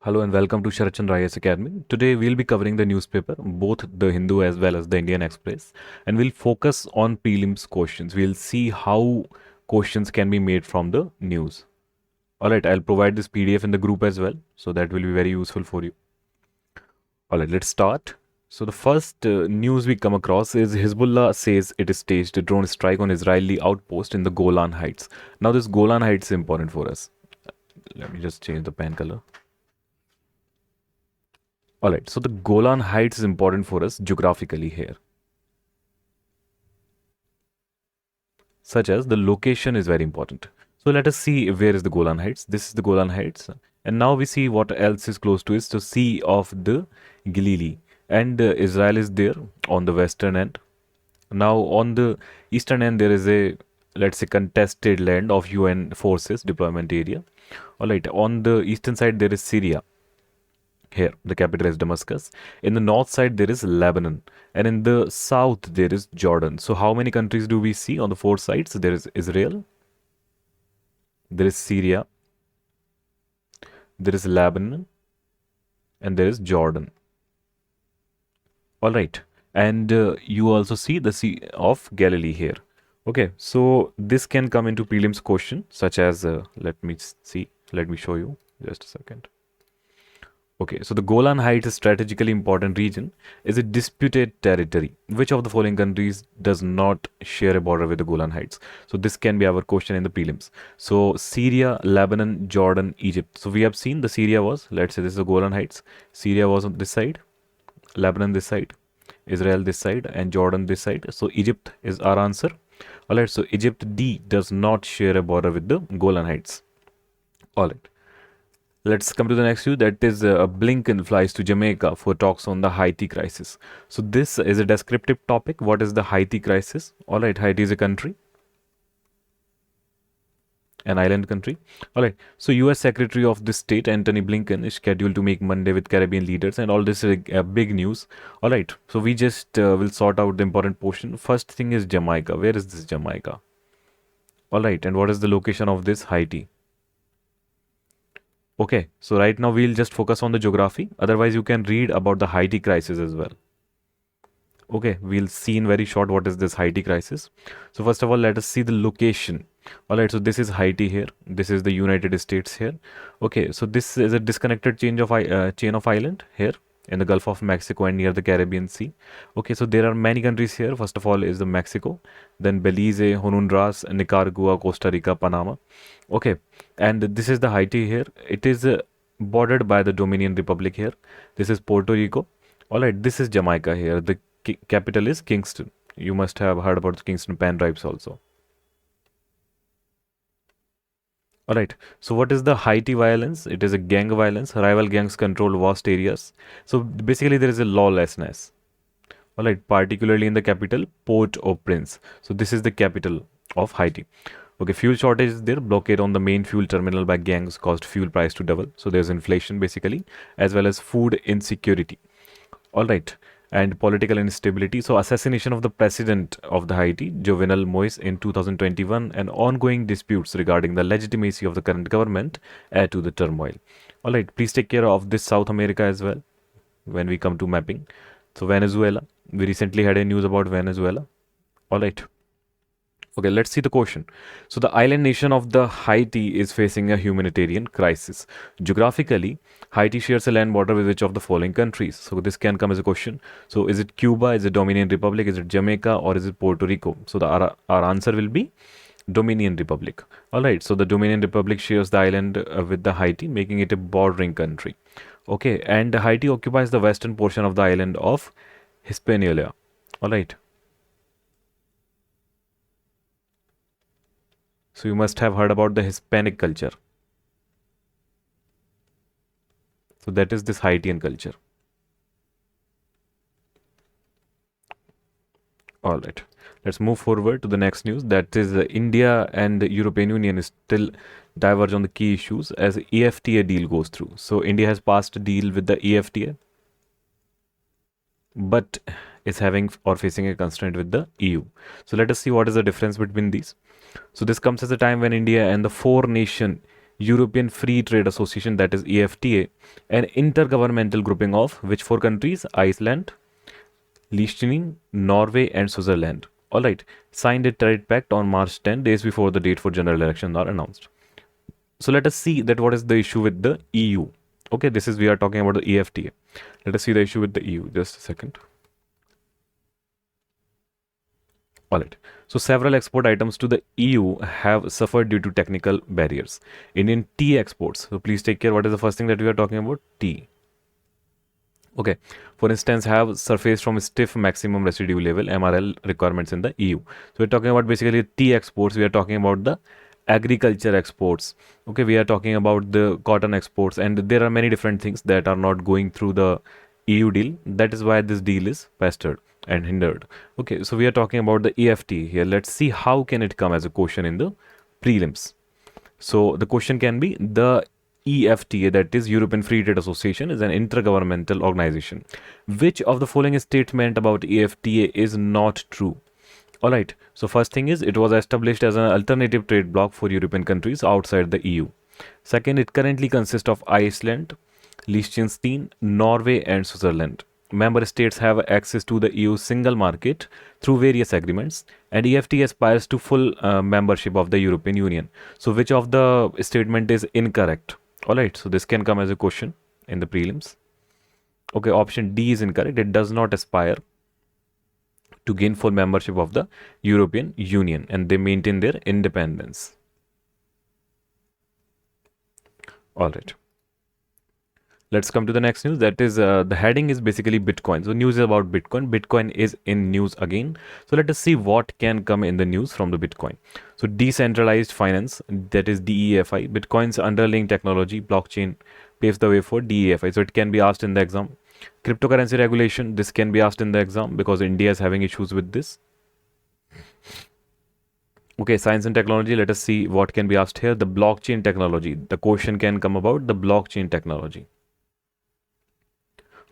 Hello and welcome to Sarat Chandra IAS Academy. Today we'll be covering the newspaper, both the Hindu as well as the Indian Express, and we'll focus on prelims questions. We'll see how questions can be made from the news. Alright, I'll provide this PDF in the group as well, so that will be very useful for you. Alright, let's start. So the first news we come across is Hezbollah says it staged a drone strike on Israeli outpost in the Golan Heights. Now this Golan Heights is important for us. Let me just change the pen color. Alright, so the Golan Heights is important for us geographically here. Such as the location is very important. So let us see where is the Golan Heights. This is the Golan Heights. And now we see what else is close to it. So Sea of the Galilee. And Israel is there on the western end. Now on the eastern end there is a, let's say, contested land of UN forces deployment area. Alright, on the eastern side there is Syria. Here, the capital is Damascus. In the north side, there is Lebanon. And in the south, there is Jordan. So, how many countries do we see on the four sides? There is Israel, there is Syria, there is Lebanon, and there is Jordan. All right. And you also see the Sea of Galilee here. Okay, so this can come into prelims question, such as, let me show you. Just a second. Okay, so the Golan Heights, a strategically important region, is a disputed territory. Which of the following countries does not share a border with the Golan Heights? So this can be our question in the prelims. So Syria, Lebanon, Jordan, Egypt. So we have seen the Syria was, let's say this is the Golan Heights. Syria was on this side, Lebanon this side, Israel this side, and Jordan this side. So Egypt is our answer. Alright, so Egypt D does not share a border with the Golan Heights. Alright. Let's come to the next issue. That is Blinken flies to Jamaica for talks on the Haiti crisis. So this is a descriptive topic. What is the Haiti crisis? All right, Haiti is a country, an island country. All right. So U.S. Secretary of the State Antony Blinken is scheduled to make Monday with Caribbean leaders, and all this is big news. All right. So we just will sort out the important portion. First thing is Jamaica. Where is this Jamaica? All right. And what is the location of this Haiti? Okay, so right now we'll just focus on the geography. Otherwise, you can read about the Haiti crisis as well. Okay, we'll see in very short what is this Haiti crisis. So first of all, let us see the location. All right, so this is Haiti here. This is the United States here. Okay, so this is a disconnected chain of island here in the Gulf of Mexico and near the Caribbean Sea. Okay, so there are many countries here. First of all is the Mexico, then Belize, Honduras, Nicaragua, Costa Rica, Panama. Okay, and this is the Haiti here. It is bordered by the Dominican Republic here. This is Puerto Rico. All right, this is Jamaica here. The capital is Kingston. You must have heard about the Kingston Pen Tribes also. Alright, so what is the Haiti violence? It is a gang violence. Rival gangs control vast areas. So basically there is a lawlessness. Alright, particularly in the capital, Port-au-Prince. So this is the capital of Haiti. Okay, fuel shortage is there. Blockade on the main fuel terminal by gangs caused fuel price to double. So there's inflation basically, as well as food insecurity. Alright, and political instability. So assassination of the president of the Haiti, Jovenel Moise, in 2021, and ongoing disputes regarding the legitimacy of the current government add to the turmoil. All right, please take care of this South America as well when we come to mapping. So Venezuela, we recently had a news about Venezuela. All right. Okay, let's see the question. So the island nation of the Haiti is facing a humanitarian crisis. Geographically, Haiti shares a land border with which of the following countries? So this can come as a question. So is it Cuba, is it Dominican Republic, is it Jamaica, or is it Puerto Rico? So our answer will be Dominican Republic. Alright, so the Dominican Republic shares the island with the Haiti, making it a bordering country. Okay, and Haiti occupies the western portion of the island of Hispaniola. Alright. So you must have heard about the Hispanic culture. So that is this Haitian culture. All right. Let's move forward to the next news. That is India and the European Union is still diverge on the key issues as EFTA deal goes through. So India has passed a deal with the EFTA, but is having or facing a constraint with the EU. So let us see what is the difference between these. So this comes as a time when India and the four-nation European Free Trade Association, that is EFTA, an intergovernmental grouping of which four countries? Iceland, Liechtenstein, Norway, and Switzerland. All right, signed a trade pact on March 10, days before the date for general elections are announced. So let us see that what is the issue with the EU. Okay, this is we are talking about the EFTA. Let us see the issue with the EU. Just a second. All right. So several export items to the EU have suffered due to technical barriers. Indian tea exports. So please take care. What is the first thing that we are talking about? Tea. Okay. For instance, have surfaced from stiff maximum residue level MRL requirements in the EU. So we're talking about basically tea exports. We are talking about the agriculture exports. Okay, we are talking about the cotton exports, and there are many different things that are not going through the EU deal. That is why this deal is pestered and hindered. Okay, so we are talking about the EFT here. Let's see how can it come as a question in the prelims. So the question can be the EFTA, that is European Free Trade Association, is an intergovernmental organization. Which of the following statement about EFTA is not true? All right. So first thing is it was established as an alternative trade bloc for European countries outside the EU. Second, it currently consists of Iceland, Liechtenstein, Norway, and Switzerland. Member states have access to the EU single market through various agreements, and EFTA aspires to full membership of the European Union. So which of the statement is incorrect? All right. So this can come as a question in the prelims. Okay, option D is incorrect. It does not aspire to gain full membership of the European Union, and they maintain their independence. All right. Let's come to the next news. That is the heading is basically Bitcoin. So news about Bitcoin. Bitcoin is in news again. So let us see what can come in the news from the Bitcoin. So decentralized finance, that is DEFI. Bitcoin's underlying technology, blockchain, paves the way for DEFI. So it can be asked in the exam. Cryptocurrency regulation, this can be asked in the exam because India is having issues with this. Okay, science and technology, let us see what can be asked here. The blockchain technology, the question can come about the blockchain technology.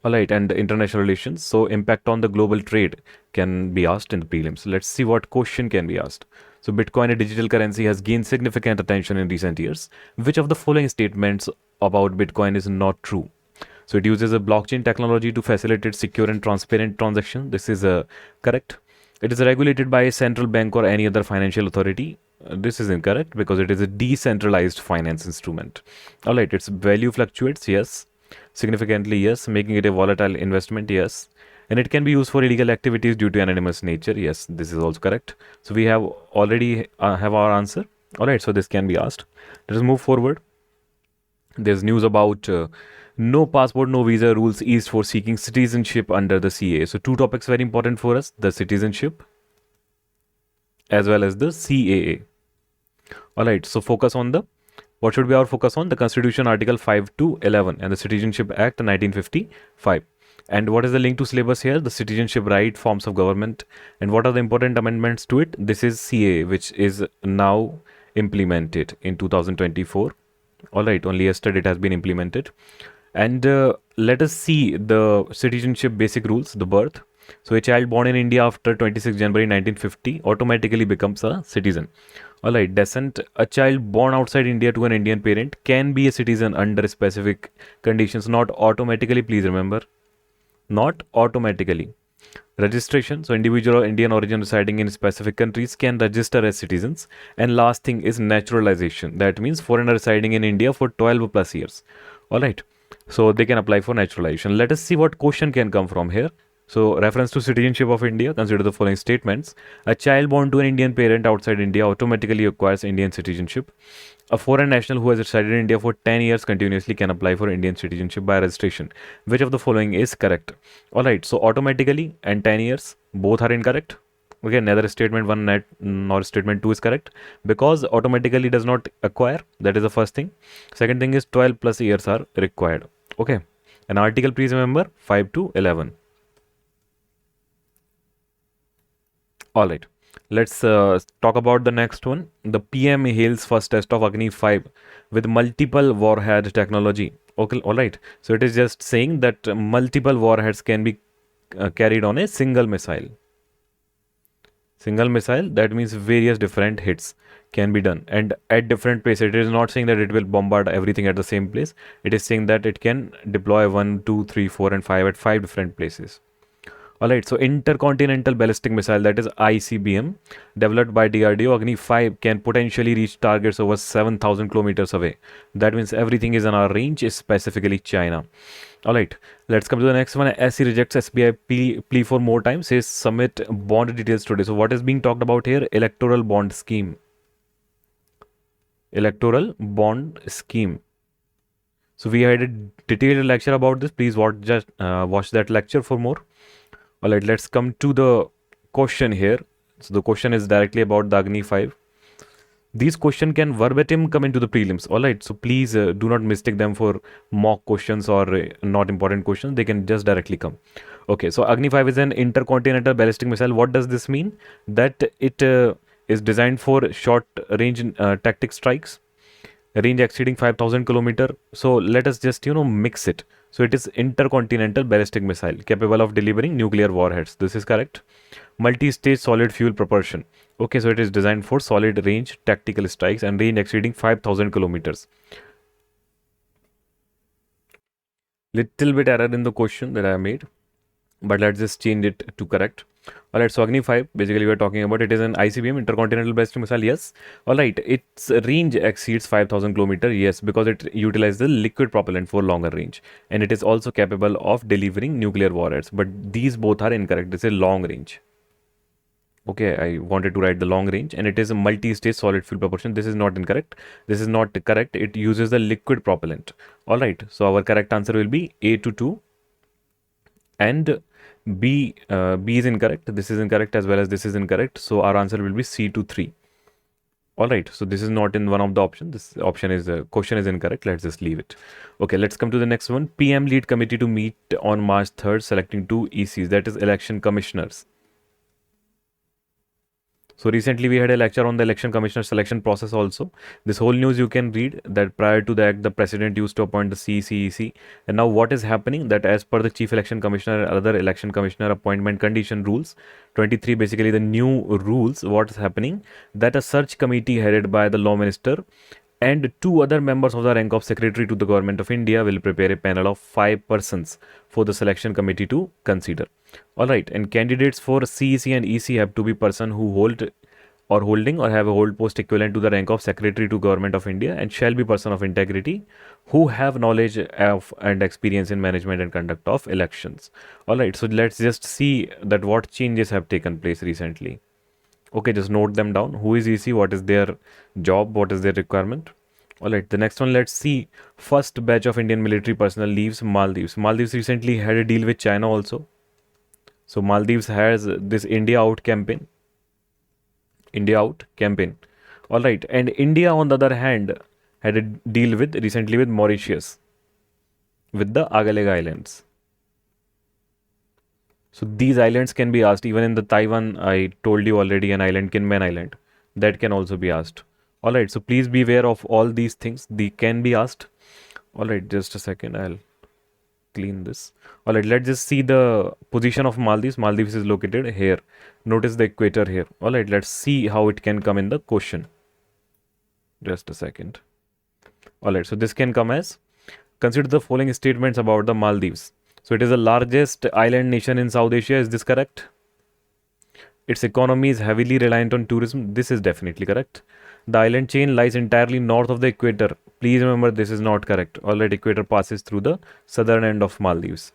All right, and international relations, so impact on the global trade can be asked in the prelims. Let's see what question can be asked. So Bitcoin, a digital currency, has gained significant attention in recent years. Which of the following statements about Bitcoin is not true? So it uses a blockchain technology to facilitate secure and transparent transaction. This is correct. It is regulated by a central bank or any other financial authority. This is incorrect because it is a decentralized finance instrument. All right, its value fluctuates, yes. Significantly, yes. Making it a volatile investment, yes. And it can be used for illegal activities due to anonymous nature, yes. This is also correct. So we have already have our answer. All right, so this can be asked. Let us move forward. There's news about no passport, no visa rules eased for seeking citizenship under the CAA. So two topics very important for us, the citizenship as well as the CAA. All right, so focus on the, what should be our focus on? The Constitution Article 5 to 11 and the Citizenship Act 1955. And what is the link to syllabus here? The citizenship right, forms of government. And what are the important amendments to it? This is CAA, which is now implemented in 2024. All right, only yesterday it has been implemented. And let us see the citizenship basic rules, the birth. So a child born in India after 26 January 1950 automatically becomes a citizen. All right, descent, a child born outside India to an Indian parent can be a citizen under specific conditions, not automatically, please remember. Not automatically. Registration, so individual of Indian origin residing in specific countries can register as citizens. And last thing is naturalization. That means foreigner residing in India for 12 plus years. All right. So they can apply for naturalization. Let us see what question can come from here. So reference to citizenship of India, consider the following statements. A child born to an Indian parent outside India automatically acquires Indian citizenship. A foreign national who has resided in India for 10 years continuously can apply for Indian citizenship by registration. Which of the following is correct? All right, so automatically and 10 years, both are incorrect. Okay, neither statement 1 nor statement 2 is correct because automatically does not acquire. That is the first thing. Second thing is 12 plus years are required. Okay, an article, please remember, 5 to 11. All right, let's talk about the next one. The PM hails first test of Agni 5 with multiple warhead technology. Okay, all right. So it is just saying that multiple warheads can be carried on a single missile. Single missile, that means various different hits can be done and at different places. It is not saying that it will bombard everything at the same place. It is saying that it can deploy 1, 2, 3, 4, and 5 at 5 different places. Alright, so Intercontinental Ballistic Missile, that is ICBM, developed by DRDO, Agni 5 can potentially reach targets over 7,000 kilometers away. That means everything is in our range, specifically China. Alright, let's come to the next one. SC rejects SBI plea for more time, says submit bond details today. So, what is being talked about here? Electoral bond scheme. Electoral bond scheme. So, we had a detailed lecture about this. Please watch that lecture for more. Alright, let's come to the question here. So the question is directly about the Agni 5. These questions can verbatim come into the prelims. Alright, so please do not mistake them for mock questions or not important questions. They can just directly come. Okay, so Agni 5 is an intercontinental ballistic missile. What does this mean? That it is designed for short range tactic strikes, range exceeding 5,000 kilometer. So let us just mix it. So it is intercontinental ballistic missile capable of delivering nuclear warheads. This is correct. Multi-stage solid fuel propulsion. Okay, so it is designed for solid range tactical strikes and range exceeding 5,000 kilometers. Little bit error in the question that I made, but let's just change it to correct. Alright, so Agni 5, basically we're talking about it is an ICBM, intercontinental ballistic missile, yes. Alright, its range exceeds 5,000 kilometer, yes, because it utilizes the liquid propellant for longer range. And it is also capable of delivering nuclear warheads, but these both are incorrect. This is long range. Okay, I wanted to write the long range, and it is a multi-stage solid fuel propulsion. This is not incorrect. This is not correct. It uses the liquid propellant. Alright, so our correct answer will be A to 2 and B is incorrect. This is incorrect as well as this is incorrect. So our answer will be C to 3. Alright, so this is not in one of the options. This option is question is incorrect. Let's just leave it. Okay, let's come to the next one. PM lead committee to meet on March 3rd, selecting 2 ECs, that is election commissioners. So recently we had a lecture on the election commissioner selection process also. This whole news you can read that prior to the act, the president used to appoint the CEC. And now what is happening that as per the chief election commissioner and other election commissioner appointment condition rules, 23 basically the new rules, what is happening that a search committee headed by the law minister and 2 other members of the rank of secretary to the government of India will prepare a panel of 5 persons for the selection committee to consider. Alright, and candidates for CEC and EC have to be person who hold or holding or have a hold post equivalent to the rank of secretary to government of India and shall be person of integrity who have knowledge of and experience in management and conduct of elections. Alright, so let's just see that what changes have taken place recently. Okay, just note them down. Who is EC? What is their job? What is their requirement? Alright, the next one, let's see. First batch of Indian military personnel leaves Maldives. Maldives recently had a deal with China also. So Maldives has this India Out campaign. India Out campaign. Alright, and India on the other hand had a deal recently with Mauritius, with the Agalega Islands. So these islands can be asked. Even in the Taiwan, I told you already, an island, Kinmen Island, that can also be asked. Alright, so please be aware of all these things. They can be asked. Alright, just a second. I'll clean this. Alright, let's just see the position of Maldives. Maldives is located here. Notice the equator here. Alright, let's see how it can come in the question. Just a second. Alright, so this can come as, consider the following statements about the Maldives. So it is the largest island nation in South Asia. Is this correct? Its economy is heavily reliant on tourism. This is definitely correct. The island chain lies entirely north of the equator. Please remember this is not correct. Alright, equator passes through the southern end of Maldives.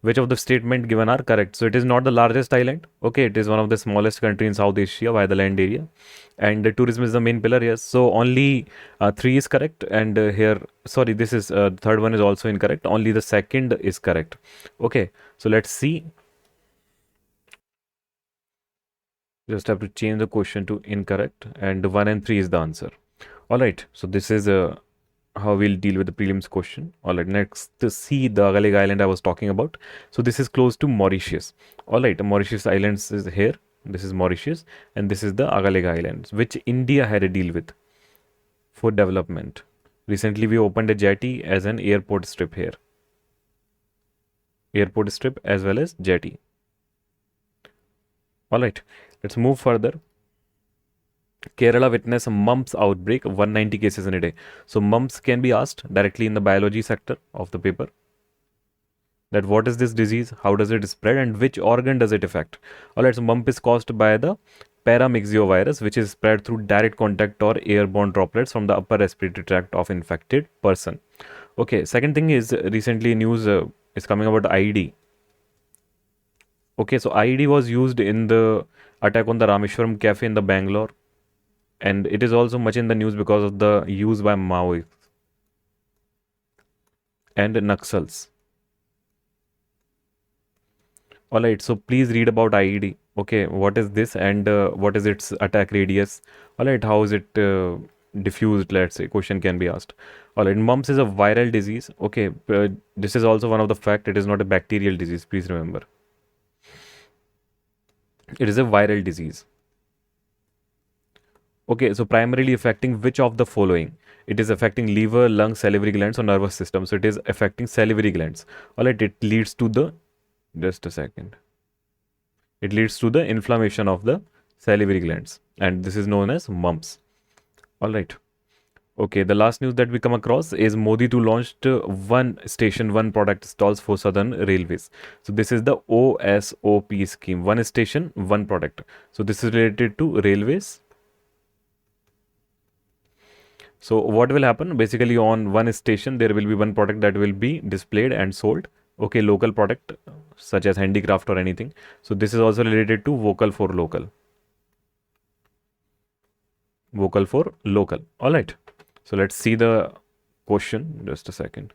Which of the statement given are correct? So it is not the largest island. Okay, it is one of the smallest country in South Asia by the land area. And the tourism is the main pillar, yes. So only 3 is correct. And here, sorry, this is third one is also incorrect. Only the second is correct. Okay, so let's see. Just have to change the question to incorrect. And 1 and 3 is the answer. Alright, so this is how we'll deal with the prelims question. Alright, next to see the Agalega Island I was talking about. So this is close to Mauritius. Alright, Mauritius Islands is here. This is Mauritius and this is the Agalega Islands, which India had a deal with for development. Recently we opened a jetty as an airport strip here. Airport strip as well as jetty. All right, let's move further. Kerala witnessed a mumps outbreak, 190 cases in a day. So mumps can be asked directly in the biology sector of the paper. That what is this disease, how does it spread, and which organ does it affect? All right, so mump is caused by the paramyxiovirus, which is spread through direct contact or airborne droplets from the upper respiratory tract of infected person. Okay, second thing is recently news is coming about IED. Okay, so IED was used in the attack on the Rameshwaram cafe in the Bangalore, and it is also much in the news because of the use by Maoists and Naxals. All right, so please read about IED. Okay, what is this and what is its attack radius? All right, how is it diffused? Let's say question can be asked. All right, mumps is a viral disease. Okay, this is also one of the fact. It is not a bacterial disease. Please remember, it is a viral disease. Okay, so primarily affecting which of the following? It is affecting liver, lung, salivary glands, or nervous system. So it is affecting salivary glands. All right, it leads to the just a second. It leads to the inflammation of the salivary glands, and this is known as mumps. All right. Okay, the last news that we come across is Modi to launched one station, one product stalls for Southern Railways. So this is the OSOP scheme, one station, one product. So this is related to railways. So what will happen? Basically, on one station, there will be one product that will be displayed and sold. Okay, local product such as handicraft or anything. So this is also related to vocal for local. Vocal for local. All right. So let's see the question. Just a second.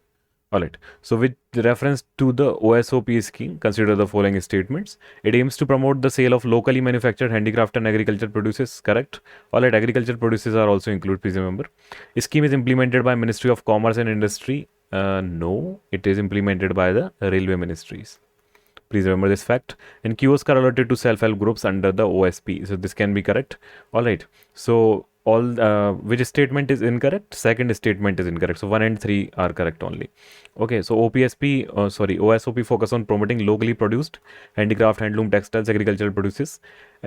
All right. So with reference to the OSOP scheme, consider the following statements. It aims to promote the sale of locally manufactured handicraft and agriculture produces. Correct. All right. Agriculture produces are also included. Please remember. This scheme is implemented by Ministry of Commerce and Industry. No, it is implemented by the railway ministries. Please remember this fact. And kiosks are allotted to self-help groups under the OSP. So this can be correct. All right. So all which statement is incorrect? Second statement is incorrect. So 1 and 3 are correct only. Okay. So OSOP focus on promoting locally produced handicraft, handloom, textiles, agricultural produces.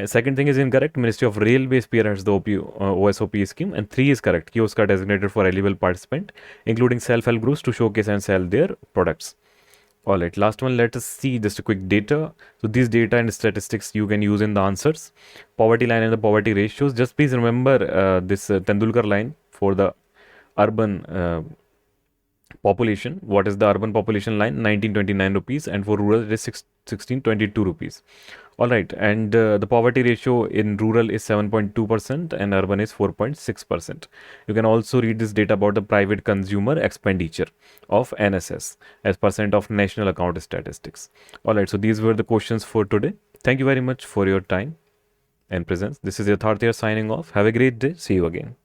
Second thing is incorrect. Ministry of Railway spearheads the OSOP scheme. And 3 is correct. Kiosks are designated for eligible participant, including self-help groups to showcase and sell their products. All right, last one, let us see just a quick data. So these data and statistics you can use in the answers. Poverty line and the poverty ratios. Just please remember this Tendulkar line for the urban population. What is the urban population line? 1929 rupees, and for rural it is 1622 rupees. All right, and the poverty ratio in rural is 7.2% and urban is 4.6%. You can also read this data about the private consumer expenditure of NSS as percent of national account statistics. All right, so these were the questions for today. Thank you very much for your time and presence. This is Yatharth here signing off. Have a great day. See you again.